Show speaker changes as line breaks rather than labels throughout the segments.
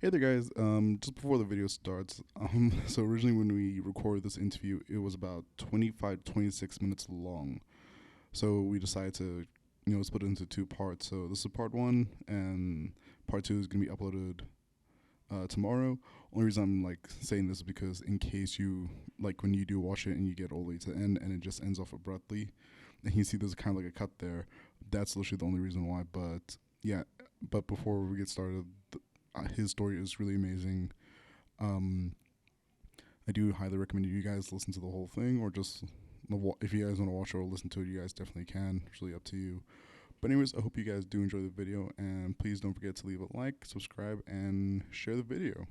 Hey there, guys. Just before the video starts, so originally when we recorded this interview, it was about 25 to 26 minutes long. So we decided to, split it into two parts. So this is part one, and part two is going to be uploaded tomorrow. Only reason I'm saying this is because in case you, when you do watch it and you get all the way to the end and it just ends off abruptly, and you see there's kind of like a cut there, that's literally the only reason why. But yeah, but before we get started, his story is really amazing. Um, I do highly recommend you guys listen to the whole thing, or just if you guys want to watch or listen to it, you guys definitely can. It's really up to you. But anyways, I hope you guys do enjoy the video, and please don't forget to leave a like, subscribe, and share the video.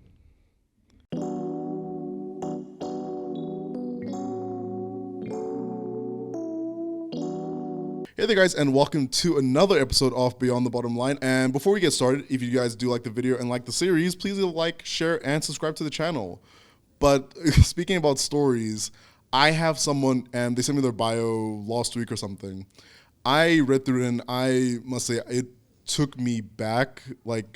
Hey there, guys, and welcome to another episode of Beyond the Bottom Line. And before we get started, if you guys do like the video and like the series, please leave a like, share, and subscribe to the channel. But speaking about stories, I have someone, and they sent me their bio last week or something. I read through it, and I must say it took me back,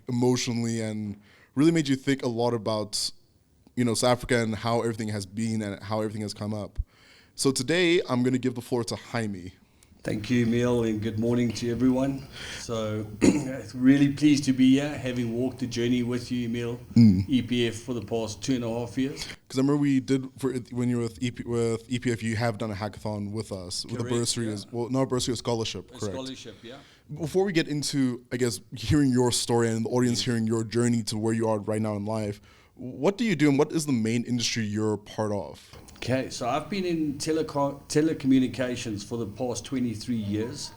emotionally, and really made you think a lot about, South Africa and how everything has been and how everything has come up. So today, I'm going to give the floor to Hymie.
Thank you, Emil, and good morning to everyone. So, really pleased to be here, having walked the journey with you, Emil, EPF for the past 2.5 years.
Because I remember we did, when you were with EPF, you have done a hackathon with us,
Correct,
with a bursary, not a bursary, a scholarship, correct?
Scholarship, yeah.
Before we get into, I guess, hearing your story and the audience hearing your journey to where you are right now in life, what do you do and what is the main industry you're part of?
Okay, so I've been in telecommunications for the past 23 years.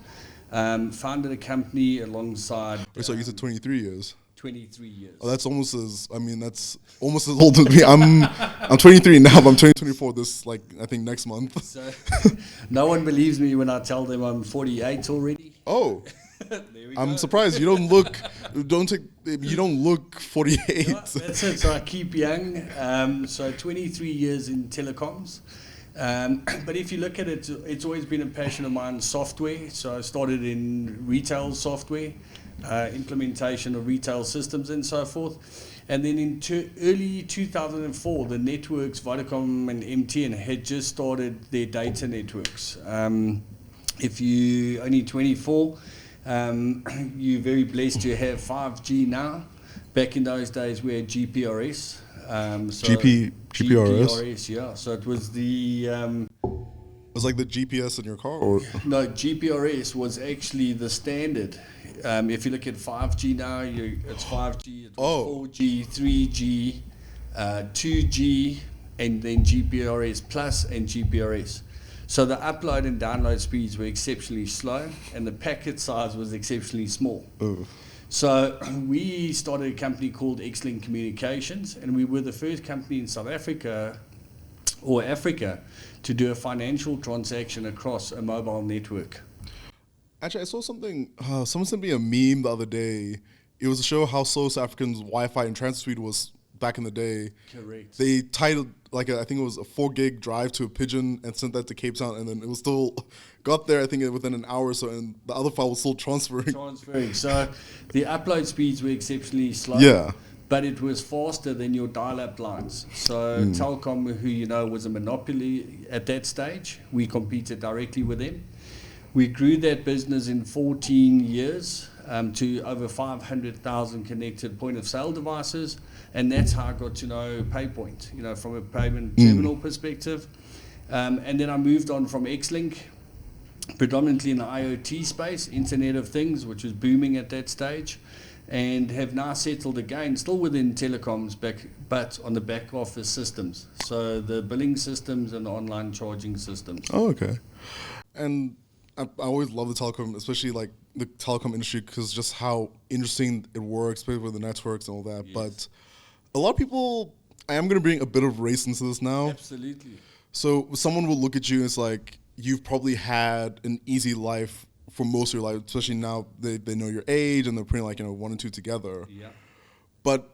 Founded a company alongside...
So you said 23 years?
23 years.
Oh, that's almost as old as me. I'm 23 now, but I'm turning 24 this, I think, next month.
So, no one believes me when I tell them I'm 48 already.
Oh. I'm
go.
surprised you don't look 48.
No, that's it. So I keep young. So 23 years in telecoms. But if you look at it, it's always been a passion of mine, software. So I started in retail software, implementation of retail systems and so forth. And then in early 2004, the networks, Vodacom and MTN, had just started their data networks. If you're only 24, you're very blessed to have 5G now. Back in those days, we had GPRS. GPRS, yeah. So it was the...
it was like the GPS in your car? Or?
No, GPRS was actually the standard. If you look at 5G now, it's 5G, it was 4G, 3G, 2G, and then GPRS Plus and GPRS. So the upload and download speeds were exceptionally slow, and the packet size was exceptionally small.
Ooh.
So we started a company called X-Link Communications, and we were the first company in South Africa, or Africa, to do a financial transaction across a mobile network.
Actually, I saw something, someone sent me a meme the other day. It was to show how slow South Africans' Wi-Fi and transit speed was back in the day.
Correct.
They titled, I think it was a 4 gig drive to a pigeon and sent that to Cape Town, and then it was still, got there, I think, within an hour or so, and the other file was still transferring.
So the upload speeds were exceptionally slow.
Yeah.
But it was faster than your dial-up lines. So Telkom, who was a monopoly at that stage, we competed directly with them. We grew that business in 14 years to over 500,000 connected point-of-sale devices, and that's how I got to know PayPoint, from a payment terminal perspective. And then I moved on from X-Link, predominantly in the IoT space, Internet of Things, which was booming at that stage, and have now settled again, still within telecoms, but on the back office systems. So the billing systems and the online charging systems.
Oh, okay. And I always love the telecom, especially the telecom industry, because just how interesting it works, especially with the networks and all that. Yes. But a lot of people, I am going to bring a bit of race into this now.
Absolutely.
So someone will look at you and it's like, you've probably had an easy life for most of your life, especially now they know your age and they're putting 1 and 2 together.
Yeah.
But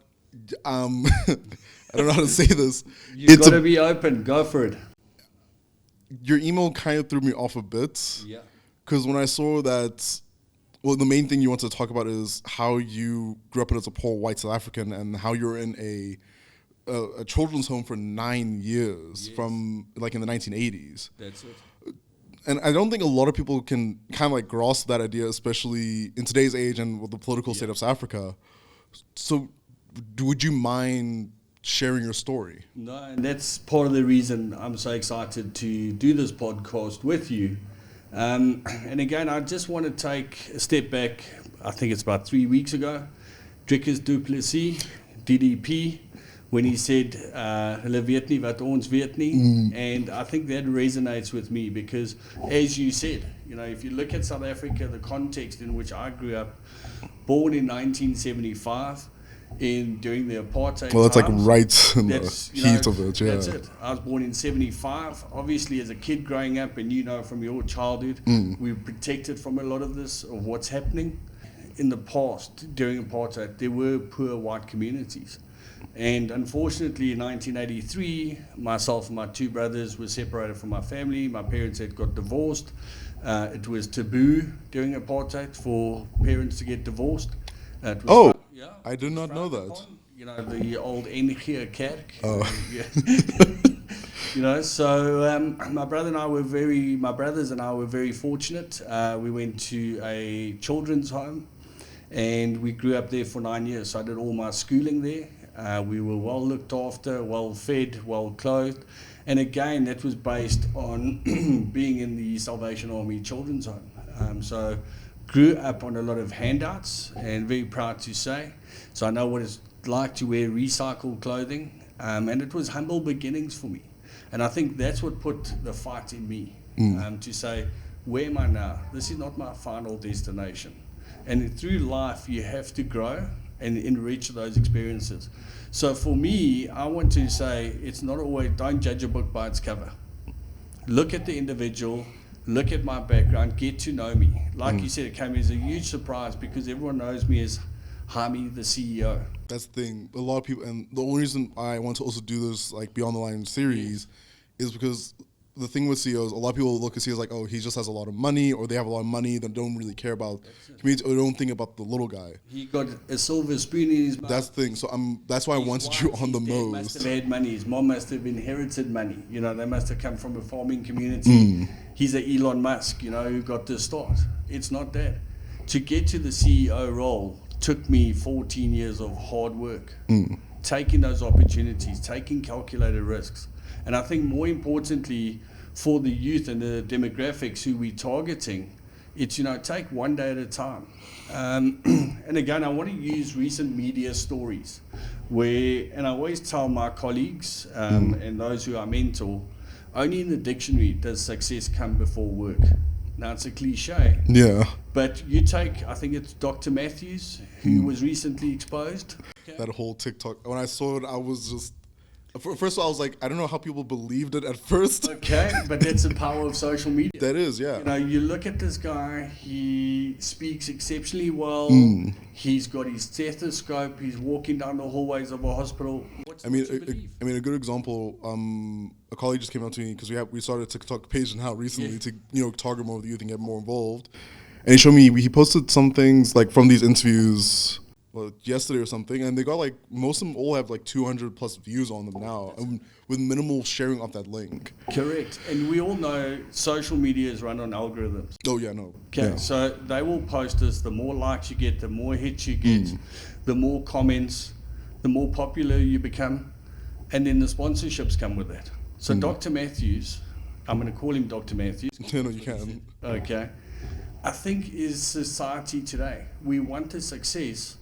I don't know how to say this.
You've got to be open. Go for it.
Your email kind of threw me off a bit.
Yeah.
Because when I saw that well, the main thing you want to talk about is how you grew up as a poor white South African and how you're in a children's home for 9 years from like in the 1980s.
That's it.
And I don't think a lot of people can kind of like grasp that idea, especially in today's age and with the political state of South Africa. So would you mind sharing your story?
No, and that's part of the reason I'm so excited to do this podcast with you. And again, I just want to take a step back. I think it's about 3 weeks ago. Driekus du Plessis, DDP, when he said, "Hulle weet nie wat ons weet nie." And I think that resonates with me because, as you said, you know, if you look at South Africa, the context in which I grew up, born in 1975, during the apartheid
Well, that's
times,
like right in the heat of it,
That's it. I was born in 75. Obviously, as a kid growing up, and you know from your childhood, we were protected from a lot of this, of what's happening. In the past, during apartheid, there were poor white communities. And unfortunately, in 1983, myself and my two brothers were separated from my family. My parents had got divorced. It was taboo during apartheid for parents to get divorced.
I did not know that.
Upon, you know, the old NG Kerk.
Oh.
You know, so my brothers and I were very fortunate. We went to a children's home, and we grew up there for 9 years. So I did all my schooling there. We were well looked after, well fed, well clothed. And again, that was based on being in the Salvation Army Children's Home. So grew up on a lot of handouts, and very proud to say. So I know what it's like to wear recycled clothing. And it was humble beginnings for me. And I think that's what put the fight in me, to say, where am I now? This is not my final destination. And through life, you have to grow and enrich those experiences. So for me, I want to say, it's not always, don't judge a book by its cover. Look at the individual, look at my background, get to know me. Like you said, it came as a huge surprise because everyone knows me as Hymie, the CEO.
That's the thing. A lot of people, and the only reason I want to also do this like Beyond the Line series is because the thing with CEOs, a lot of people look at CEOs like, oh, he just has a lot of money, or they have a lot of money that don't really care about community, or don't think about the little guy.
He got a silver spoon in his mouth.
That's the thing. So that's why I wanted you on the
His dad
most.
must have had money. His mom must have inherited money. You know, they must have come from a farming community. He's a Elon Musk, you know, who got to start. It's not that. To get to the CEO role took me 14 years of hard work, taking those opportunities, taking calculated risks. And I think more importantly, for the youth and the demographics who we're targeting, it's, you know, take one day at a time. And again, I want to use recent media stories and I always tell my colleagues and those who I mentor, only in the dictionary does success come before work. Now, it's a cliche.
Yeah.
But you take, I think it's Dr. Matthews, who was recently exposed. Okay.
That whole TikTok. When I saw it, I was just, first of all, I was like, I don't know how people believed it at first.
Okay, but that's the power of social media.
That is, yeah.
You know, you look at this guy, he speaks exceptionally well. He's got his stethoscope. He's walking down the hallways of a hospital.
I mean, a good example. A colleague just came out to me because we started a TikTok page now recently to target more of the youth and get more involved. And he showed me he posted some things like from these interviews yesterday or something, and they got like most of them all have like 200 plus views on them now, with minimal sharing of that link.
Correct, and we all know social media is run on algorithms.
Oh yeah, no.
Okay,
yeah.
So they will post this. The more likes you get, the more hits you get, the more comments, the more popular you become, and then the sponsorships come with that. So Dr. Matthews, I'm going to call him Dr. Matthews.
Yeah, no, you can.
Okay. I think is society today. We want the success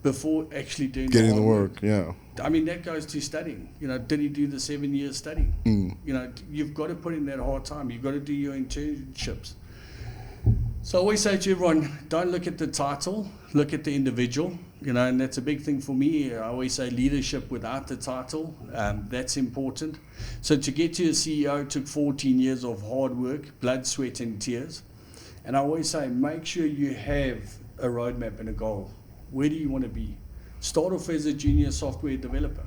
before actually doing
getting the work. Yeah.
I mean, that goes to studying. You know, did he do the 7 years studying? You know, you've got to put in that hard time. You've got to do your internships. So I always say to everyone, don't look at the title, look at the individual. You know, and that's a big thing for me. I always say leadership without the title, that's important. So to get to a CEO took 14 years of hard work, blood, sweat, and tears. And I always say, make sure you have a roadmap and a goal. Where do you want to be? Start off as a junior software developer.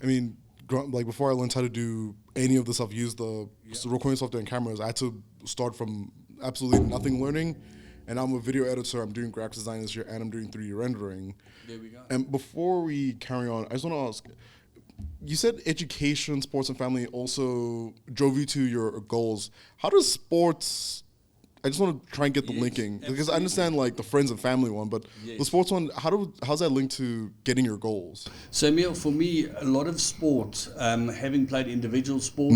I mean, like before I learned how to do any of the stuff, use the recording software and cameras, I had to start from absolutely nothing learning. and I'm a video editor. I'm doing graphic design this year, and I'm doing 3D rendering.
There we go.
And before we carry on, I just want to ask, you said education, sports, and family also drove you to your goals. How does sports... I just want to try and get the linking, because I understand like the friends and family one, but the sports one, how's that linked to getting your goals?
So Emil, for me, a lot of sport, having played individual sport,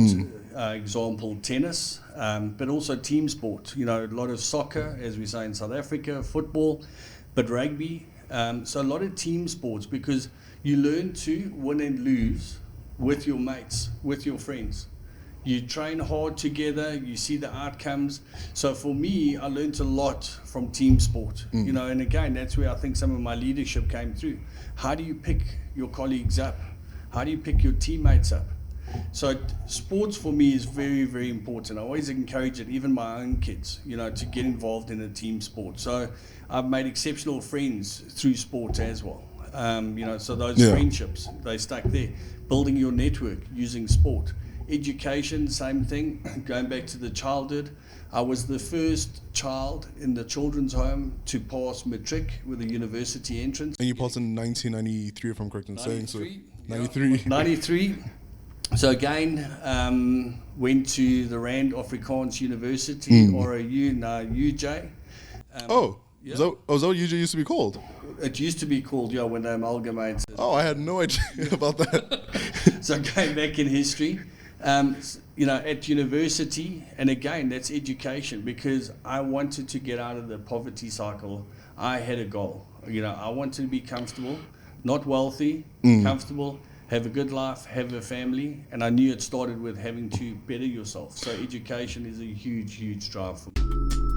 example tennis, but also team sport, you know, a lot of soccer, as we say in South Africa, football, but rugby, so a lot of team sports, because you learn to win and lose with your mates, with your friends. You train hard together, you see the outcomes. So for me, I learned a lot from team sport, you know, and again, that's where I think some of my leadership came through. How do you pick your colleagues up? How do you pick your teammates up? So sports for me is very, very important. I always encourage it, even my own kids, you know, to get involved in a team sport. So I've made exceptional friends through sport as well. You know, so those friendships, they stuck there. Building your network using sport. Education, same thing, going back to the childhood. I was the first child in the children's home to pass matric with a university entrance.
And you passed in 1993, if I'm correct in saying so.
93. 93. So again, went to the Rand Afrikaans University, RAU, now UJ.
Is that what UJ used to be called?
It used to be called, when they amalgamated.
Oh, I had no idea about that.
So going back in history, you know, at university, and again, that's education, because I wanted to get out of the poverty cycle. I had a goal. You know, I wanted to be comfortable, not wealthy, comfortable, have a good life, have a family, and I knew it started with having to better yourself. So education is a huge, huge drive for me.